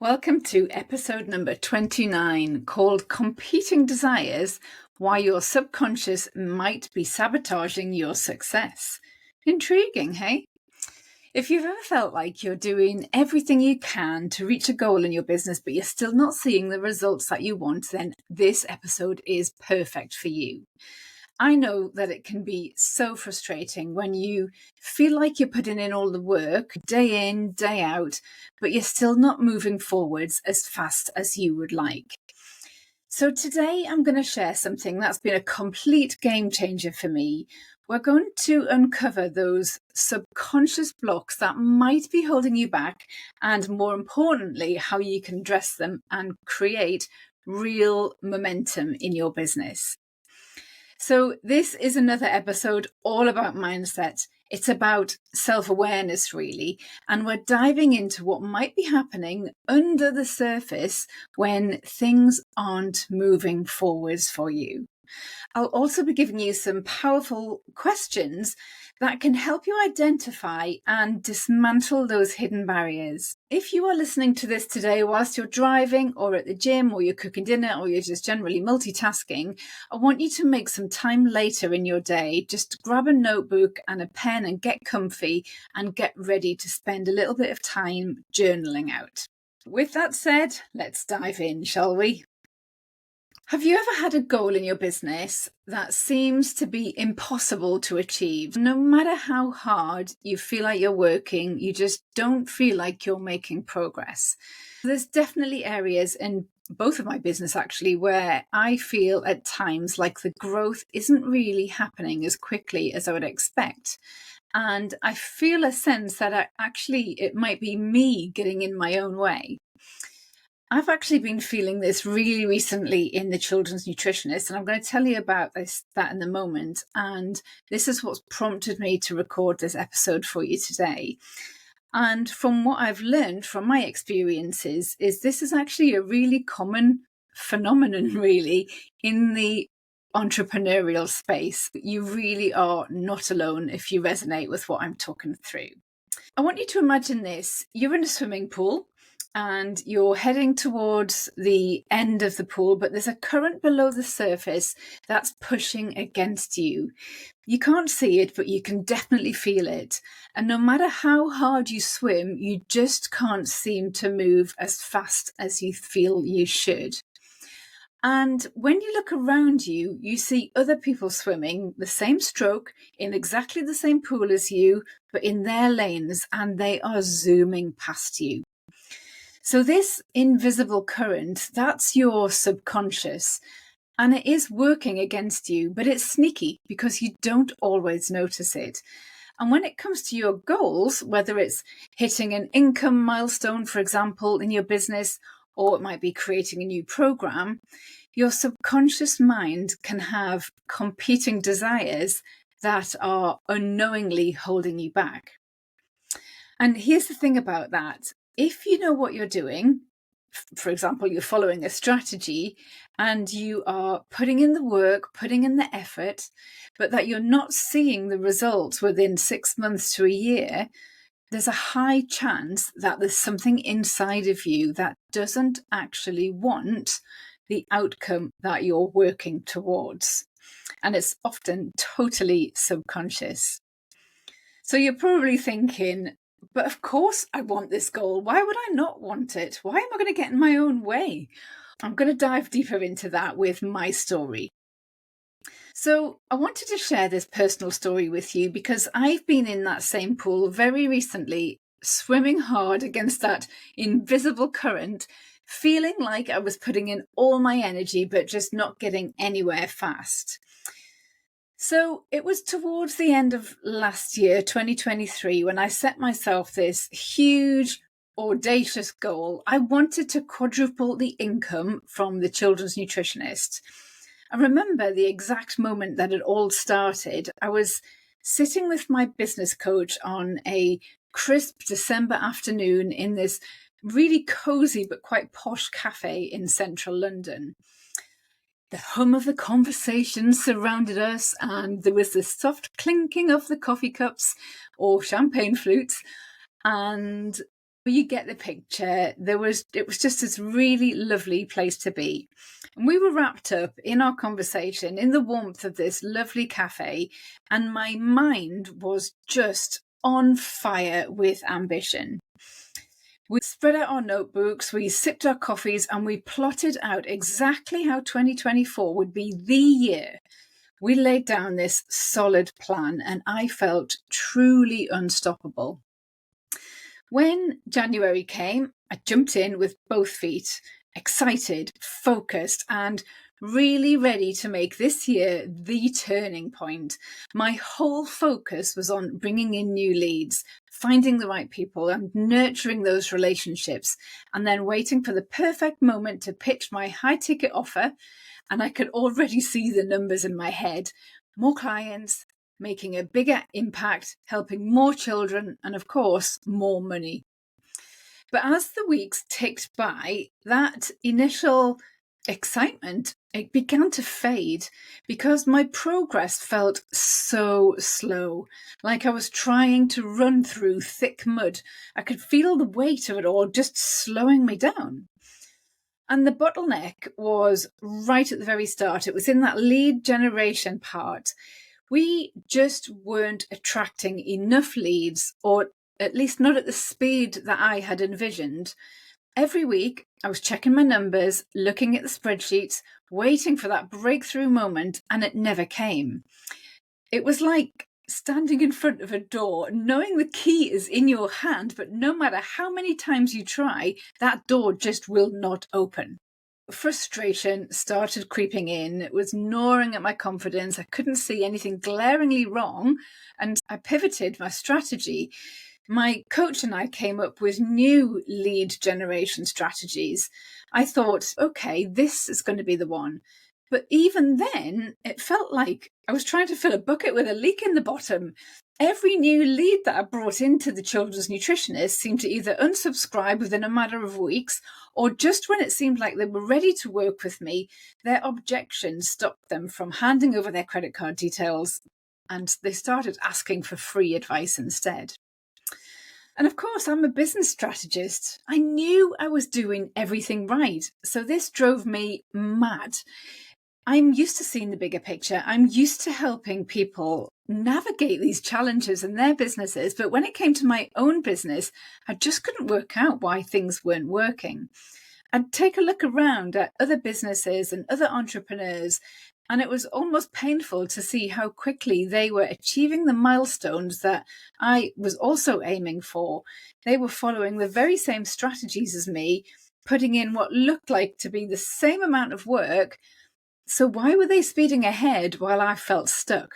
Welcome to episode number 29, called Competing Desires: Why Your Subconscious Might Be Sabotaging Your Success. Intriguing, hey? If you've ever felt like you're doing everything you can to reach a goal in your business, but you're still not seeing the results that you want, then this episode is perfect for you. I know that it can be so frustrating when you feel like you're putting in all the work day in, day out, but you're still not moving forwards as fast as you would like. So today I'm going to share something that's been a complete game changer for me. We're going to uncover those subconscious blocks that might be holding you back, and more importantly, how you can address them and create real momentum in your business. So this is another episode all about mindset. It's about self-awareness, really, and we're diving into what might be happening under the surface when things aren't moving forwards for you. I'll also be giving you some powerful questions that can help you identify and dismantle those hidden barriers. If you are listening to this today whilst you're driving or at the gym or you're cooking dinner or you're just generally multitasking, I want you to make some time later in your day. Just grab a notebook and a pen and get comfy and get ready to spend a little bit of time journaling out. With that said, let's dive in, shall we? Have you ever had a goal in your business that seems to be impossible to achieve? No matter how hard you feel like you're working, you just don't feel like you're making progress. There's definitely areas in both of my business actually where I feel at times like the growth isn't really happening as quickly as I would expect. And I feel a sense that it might be me getting in my own way. I've actually been feeling this really recently in the children's nutritionist, and I'm going to tell you about that in a moment. And this is what's prompted me to record this episode for you today. And from what I've learned from my experiences is this is actually a really common phenomenon, really, in the entrepreneurial space. You really are not alone if you resonate with what I'm talking through. I want you to imagine this. You're in a swimming pool and you're heading towards the end of the pool, but there's a current below the surface that's pushing against you. You can't see it, but you can definitely feel it. And no matter how hard you swim, you just can't seem to move as fast as you feel you should. And when you look around you, you see other people swimming the same stroke in exactly the same pool as you, but in their lanes, and they are zooming past you. So this invisible current, that's your subconscious, and it is working against you, but it's sneaky because you don't always notice it. And when it comes to your goals, whether it's hitting an income milestone, for example, in your business, or it might be creating a new program, your subconscious mind can have competing desires that are unknowingly holding you back. And here's the thing about that. If you know what you're doing, for example, you're following a strategy and you are putting in the work, putting in the effort, but that you're not seeing the results within 6 months to a year, there's a high chance that there's something inside of you that doesn't actually want the outcome that you're working towards. And it's often totally subconscious. So you're probably thinking, but of course I want this goal. Why would I not want it? Why am I going to get in my own way? I'm going to dive deeper into that with my story. So I wanted to share this personal story with you because I've been in that same pool very recently, swimming hard against that invisible current, feeling like I was putting in all my energy, but just not getting anywhere fast. So it was towards the end of last year, 2023, when I set myself this huge, audacious goal. I wanted to quadruple the income from the children's nutritionist. I remember the exact moment that it all started. I was sitting with my business coach on a crisp December afternoon in this really cozy but quite posh cafe in central London. The hum of the conversation surrounded us, and there was the soft clinking of the coffee cups or champagne flutes, and You get the picture. It was just this really lovely place to be. And we were wrapped up in our conversation in the warmth of this lovely cafe, and my mind was just on fire with ambition. We spread out our notebooks, we sipped our coffees, and we plotted out exactly how 2024 would be the year. We laid down this solid plan, and I felt truly unstoppable. When January came, I jumped in with both feet, excited, focused, and really ready to make this year the turning point. My whole focus was on bringing in new leads, finding the right people and nurturing those relationships, and then waiting for the perfect moment to pitch my high ticket offer. And I could already see the numbers in my head. More clients, making a bigger impact, helping more children, and of course, more money. But as the weeks ticked by, that initial excitement, it began to fade because my progress felt so slow, like I was trying to run through thick mud. I could feel the weight of it all just slowing me down. And the bottleneck was right at the very start. It was in that lead generation part. We just weren't attracting enough leads, or at least not at the speed that I had envisioned. Every week, I was checking my numbers, looking at the spreadsheets, waiting for that breakthrough moment, and it never came. It was like standing in front of a door, knowing the key is in your hand, but no matter how many times you try, that door just will not open. Frustration started creeping in. It was gnawing at my confidence. I couldn't see anything glaringly wrong, and I pivoted my strategy. My coach and I came up with new lead generation strategies. I thought, okay, this is going to be the one. But even then, it felt like I was trying to fill a bucket with a leak in the bottom. Every new lead that I brought into the children's nutritionist seemed to either unsubscribe within a matter of weeks, or just when it seemed like they were ready to work with me, their objections stopped them from handing over their credit card details, and they started asking for free advice instead. And of course, I'm a business strategist. I knew I was doing everything right, so this drove me mad. I'm used to seeing the bigger picture. I'm used to helping people navigate these challenges in their businesses. But when it came to my own business, I just couldn't work out why things weren't working. I'd take a look around at other businesses and other entrepreneurs, and it was almost painful to see how quickly they were achieving the milestones that I was also aiming for. They were following the very same strategies as me, putting in what looked like to be the same amount of work. So why were they speeding ahead while I felt stuck?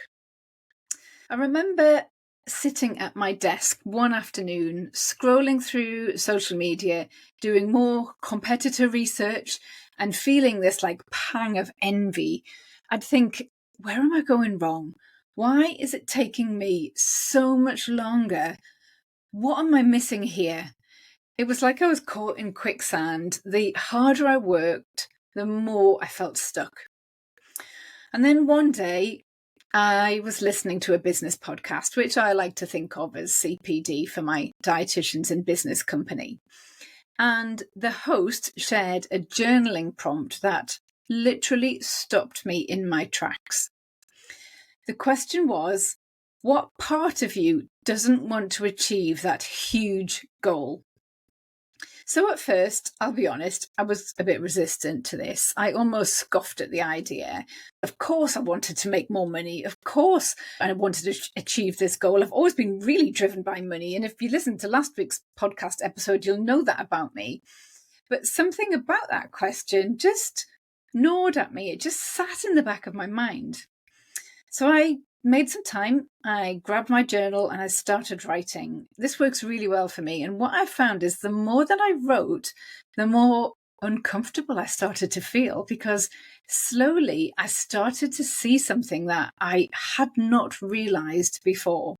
I remember sitting at my desk one afternoon, scrolling through social media, doing more competitor research, and feeling this like pang of envy. I'd think, where am I going wrong? Why is it taking me so much longer? What am I missing here? It was like I was caught in quicksand. The harder I worked, the more I felt stuck. And then one day, I was listening to a business podcast, which I like to think of as CPD for my dietitians and business company. And the host shared a journaling prompt that literally stopped me in my tracks. The question was, what part of you doesn't want to achieve that huge goal? So at first, I'll be honest, I was a bit resistant to this. I almost scoffed at the idea. Of course, I wanted to make more money. Of course, I wanted to achieve this goal. I've always been really driven by money. And if you listen to last week's podcast episode, you'll know that about me. But something about that question just gnawed at me. It just sat in the back of my mind. So I made some time, I grabbed my journal and I started writing. This works really well for me. And what I found is the more that I wrote, the more uncomfortable I started to feel, because slowly I started to see something that I had not realized before.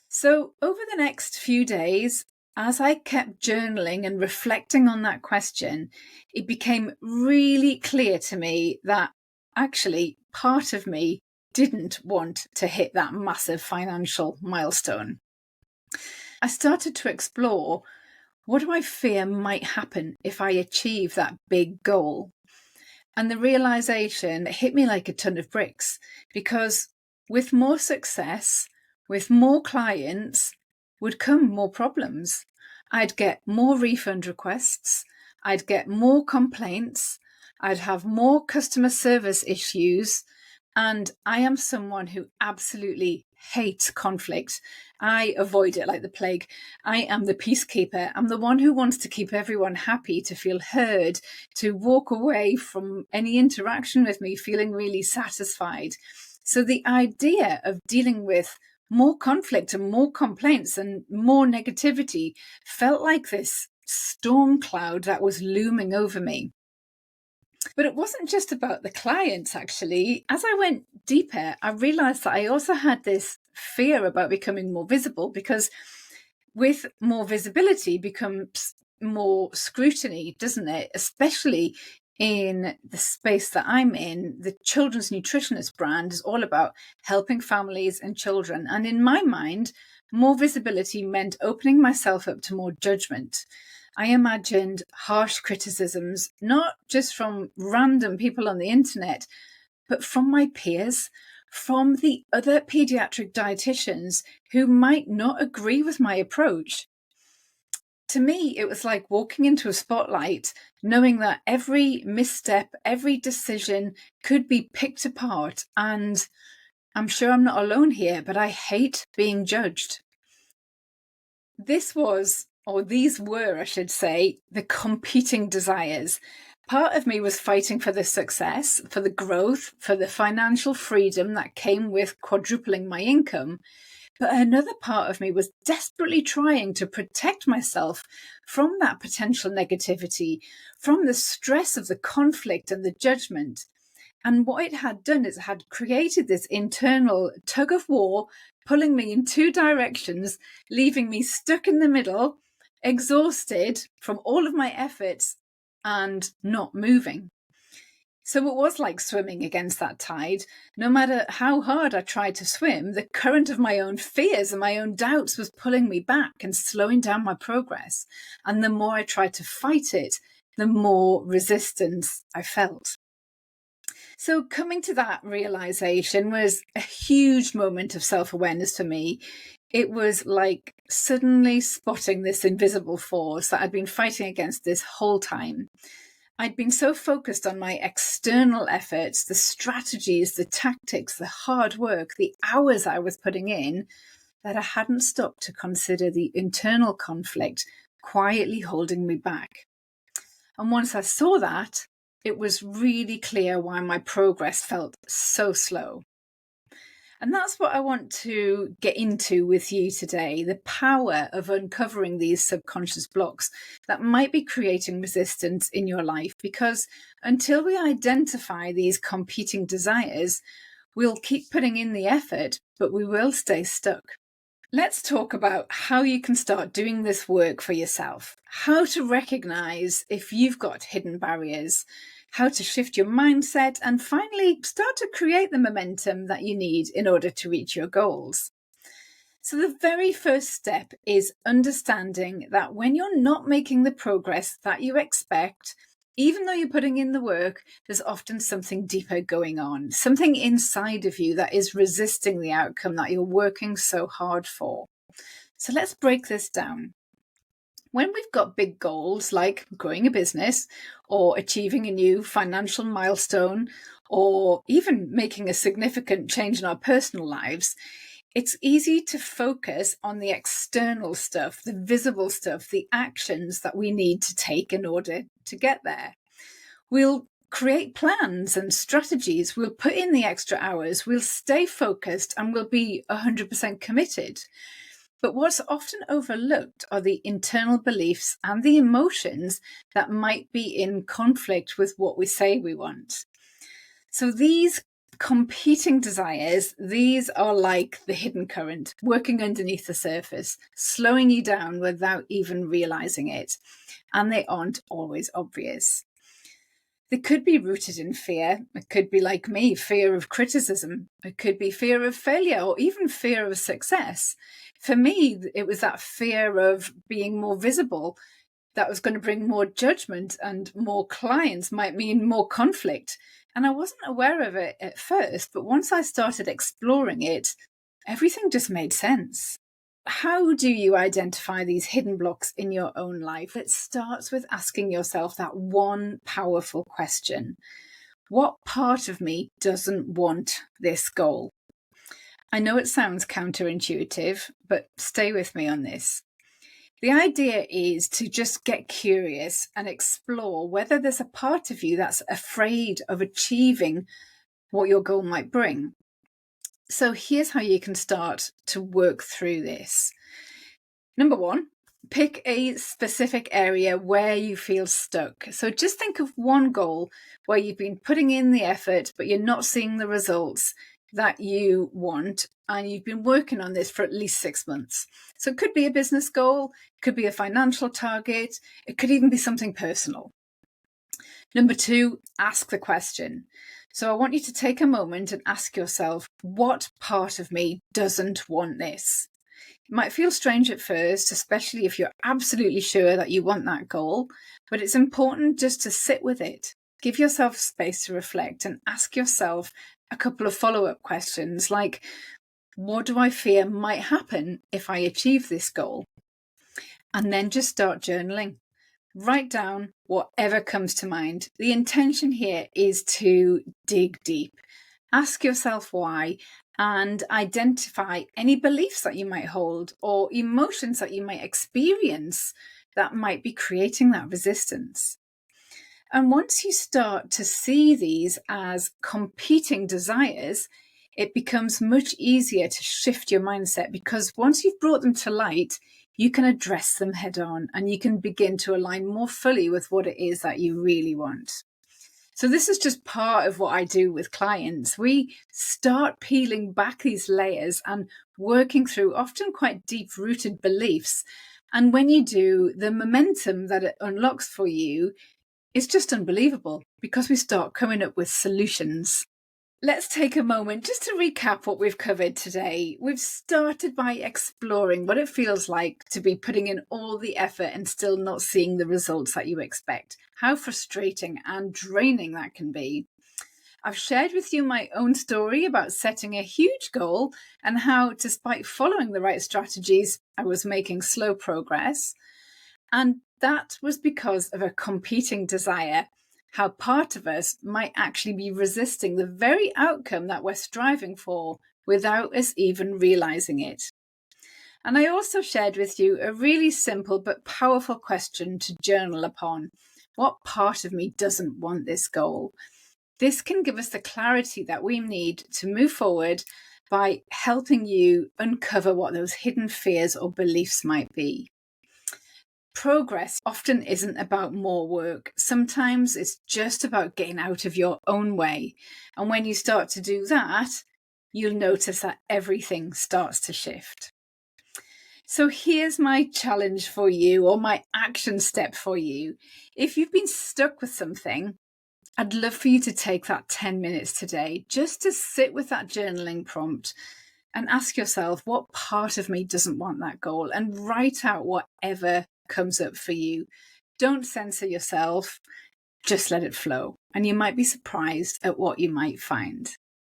So over the next few days, as I kept journaling and reflecting on that question, it became really clear to me that actually part of me didn't want to hit that massive financial milestone. I started to explore What do I fear might happen if I achieve that big goal? And the realization hit me like a ton of bricks, because with more success, with more clients, would come more problems. I'd get more refund requests, I'd get more complaints, I'd have more customer service issues, and I am someone who absolutely hates conflict. I avoid it like the plague. I am the peacekeeper. I'm the one who wants to keep everyone happy, to feel heard, to walk away from any interaction with me feeling really satisfied. So the idea of dealing with more conflict and more complaints and more negativity felt like this storm cloud that was looming over me. But it wasn't just about the clients, actually. As I went deeper, I realized that I also had this fear about becoming more visible, because with more visibility becomes more scrutiny, doesn't it? Especially in the space that I'm in. The Children's Nutritionist brand is all about helping families and children. And in my mind, more visibility meant opening myself up to more judgment. I imagined harsh criticisms, not just from random people on the internet, but from my peers, from the other pediatric dietitians who might not agree with my approach. To me, it was like walking into a spotlight, knowing that every misstep, every decision could be picked apart. And I'm sure I'm not alone here, but I hate being judged. These were, I should say, the competing desires. Part of me was fighting for the success, for the growth, for the financial freedom that came with quadrupling my income. But another part of me was desperately trying to protect myself from that potential negativity, from the stress of the conflict and the judgment. And what it had done is it had created this internal tug of war, pulling me in two directions, leaving me stuck in the middle, exhausted from all of my efforts and not moving. So it was like swimming against that tide. No matter how hard I tried to swim, the current of my own fears and my own doubts was pulling me back and slowing down my progress. And the more I tried to fight it, the more resistance I felt. So coming to that realization was a huge moment of self-awareness for me. It was like suddenly spotting this invisible force that I'd been fighting against this whole time. I'd been so focused on my external efforts, the strategies, the tactics, the hard work, the hours I was putting in, that I hadn't stopped to consider the internal conflict quietly holding me back. And once I saw that, it was really clear why my progress felt so slow. And that's what I want to get into with you today, the power of uncovering these subconscious blocks that might be creating resistance in your life. Because until we identify these competing desires, we'll keep putting in the effort, but we will stay stuck. Let's talk about how you can start doing this work for yourself, how to recognize if you've got hidden barriers, how to shift your mindset, and finally start to create the momentum that you need in order to reach your goals. So the very first step is understanding that when you're not making the progress that you expect, even though you're putting in the work, there's often something deeper going on, something inside of you that is resisting the outcome that you're working so hard for. So let's break this down. When we've got big goals like growing a business or achieving a new financial milestone or even making a significant change in our personal lives, it's easy to focus on the external stuff, the visible stuff, the actions that we need to take in order to get there. We'll create plans and strategies, we'll put in the extra hours, we'll stay focused, and we'll be 100% committed. But what's often overlooked are the internal beliefs and the emotions that might be in conflict with what we say we want. So these competing desires, these are like the hidden current working underneath the surface, slowing you down without even realizing it. And they aren't always obvious. They could be rooted in fear. It could be like me, fear of criticism. It could be fear of failure or even fear of success. For me, it was that fear of being more visible. that was going to bring more judgment and more clients might mean more conflict. And I wasn't aware of it at first, but once I started exploring it, everything just made sense. How do you identify these hidden blocks in your own life? It starts with asking yourself that one powerful question. What part of me doesn't want this goal? I know it sounds counterintuitive, but stay with me on this. The idea is to just get curious and explore whether there's a part of you that's afraid of achieving what your goal might bring. So here's how you can start to work through this. Number one, pick a specific area where you feel stuck. So just think of one goal where you've been putting in the effort, but you're not seeing the results that you want, and you've been working on this for at least 6 months. So it could be a business goal, it could be a financial target, it could even be something personal. Number two, ask the question. So I want you to take a moment and ask yourself, what part of me doesn't want this? It might feel strange at first, especially if you're absolutely sure that you want that goal, but it's important just to sit with it. Give yourself space to reflect and ask yourself a couple of follow-up questions like, what do I fear might happen if I achieve this goal? And then just start journaling. Write down whatever comes to mind. The intention here is to dig deep. Ask yourself why and identify any beliefs that you might hold or emotions that you might experience that might be creating that resistance. And once you start to see these as competing desires, it becomes much easier to shift your mindset, because once you've brought them to light, you can address them head on and you can begin to align more fully with what it is that you really want. So this is just part of what I do with clients. We start peeling back these layers and working through often quite deep-rooted beliefs. And when you do, the momentum that it unlocks for you is just unbelievable, because we start coming up with solutions. Let's take a moment just to recap what we've covered today. We've started by exploring what it feels like to be putting in all the effort and still not seeing the results that you expect. How frustrating and draining that can be. I've shared with you my own story about setting a huge goal and how, despite following the right strategies, I was making slow progress. And that was because of a competing desire, how part of us might actually be resisting the very outcome that we're striving for without us even realizing it. And I also shared with you a really simple but powerful question to journal upon. What part of me doesn't want this goal? This can give us the clarity that we need to move forward by helping you uncover what those hidden fears or beliefs might be. Progress often isn't about more work. Sometimes it's just about getting out of your own way. And when you start to do that, you'll notice that everything starts to shift. So here's my challenge for you, or my action step for you. If you've been stuck with something, I'd love for you to take that 10 minutes today just to sit with that journaling prompt and ask yourself, what part of me doesn't want that goal? And write out whatever comes up for you. Don't censor yourself, just let it flow. And you might be surprised at what you might find.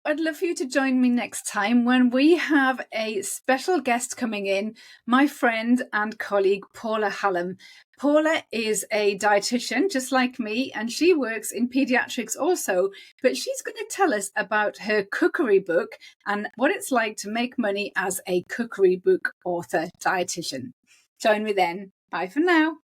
I'd love for you to join me next time when we have a special guest coming in, my friend and colleague, Paula Hallam. Paula is a dietitian just like me, and she works in pediatrics also, but she's going to tell us about her cookery book and what it's like to make money as a cookery book author dietitian. Join me then. Bye for now.